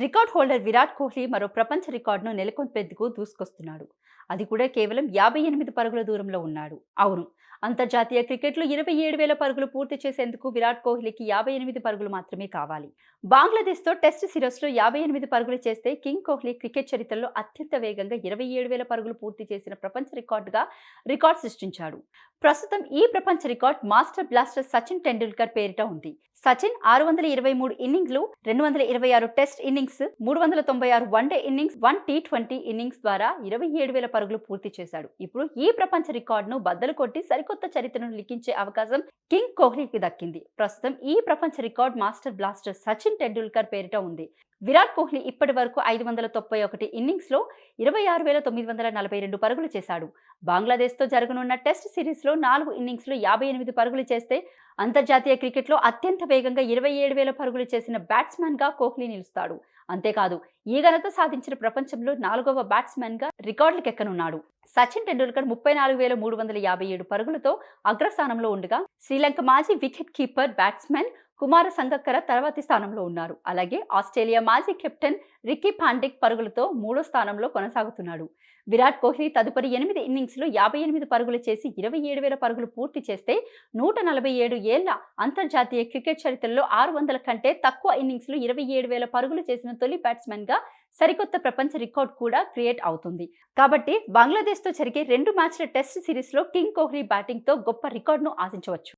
Record holder Virat Kohli మరో ప్రపంచ రికార్డును నెలకొల్పేందుకు దూసుకొస్తున్నాడు. అది కూడా కేవలం 58 పరుగుల దూరంలో ఉన్నాడు. అవును, అంతర్జాతీయ క్రికెట్లో 27,000 పరుగులు పూర్తి చేసేందుకు విరాట్ కోహ్లీకి 58 పరుగులు మాత్రమే కావాలి. బంగ్లాదేశ్తో టెస్ట్ సిరీస్లో 58 పరుగులు చేస్తే కింగ్ కోహ్లీ క్రికెట్ చరిత్రలో అత్యంత వేగంగా 27,000 పరుగులు పూర్తి చేసిన ప్రపంచ రికార్డు సృష్టించాడు. ప్రస్తుతం ఈ ప్రపంచ record master blaster Sachin Tendulkar పేరిట ఉంది. Sachin 623 ఇన్నింగ్స్లు, 226 test innings, 396 one day innings, 1 T20 innings ద్వారా 27,000 పరుగులు పూర్తి చేశాడు. ఇప్పుడు ఈ ప్రపంచ రికార్డును బద్దలు కొట్టి సరికొత్త చరిత్రను లిఖించే అవకాశం కింగ్ కోహ్లీకి దక్కింది. ప్రస్తుతం ఈ ప్రపంచ record master blaster Sachin Tendulkar పేరిట ఉంది. విరాట్ కోహ్లీ ఇప్పటి వరకు 591 ఇన్నింగ్స్లో 26,942 పరుగులు చేశాడు. బంగ్లాదేశ్తో జరగనున్న టెస్ట్ సిరీస్లో 4 ఇన్నింగ్స్లో 58 పరుగులు చేస్తే అంతర్జాతీయ క్రికెట్లో అత్యంత వేగంగా 27,000 పరుగులు చేసిన బ్యాట్స్మెన్గా కోహ్లీ నిలుస్తాడు. అంతేకాదు, ఈ ఘనత సాధించిన ప్రపంచంలో 4వ బ్యాట్స్మెన్గా రికార్డులకెక్కనున్నాడు. సచిన్ టెండూల్కర్ 34,357 పరుగులతో అగ్రస్థానంలో ఉండగా శ్రీలంక మాజీ వికెట్ కీపర్ బ్యాట్స్మెన్ కుమార సంగక్కర తర్వాతి స్థానంలో ఉన్నారు. అలాగే ఆస్ట్రేలియా మాజీ కెప్టెన్ రికీ పాంటిక్ పరుగులతో 3వ స్థానంలో కొనసాగుతున్నాడు. విరాట్ కోహ్లీ తదుపరి 8 ఇన్నింగ్స్లో 58 పరుగులు చేసి 27,000 పరుగులు పూర్తి చేస్తే 147 ఏళ్ల అంతర్జాతీయ క్రికెట్ చరిత్రలో 600 కంటే తక్కువ ఇన్నింగ్స్లో 27,000 పరుగులు చేసిన తొలి బ్యాట్స్మెన్గా సరికొత్త ప్రపంచ రికార్డు కూడా క్రియేట్ అవుతుంది. కాబట్టి బంగ్లాదేశ్తో జరిగే 2 మ్యాచ్ల టెస్ట్ సిరీస్లో కింగ్ కోహ్లీ బ్యాటింగ్తో గొప్ప రికార్డును ఆశించవచ్చు.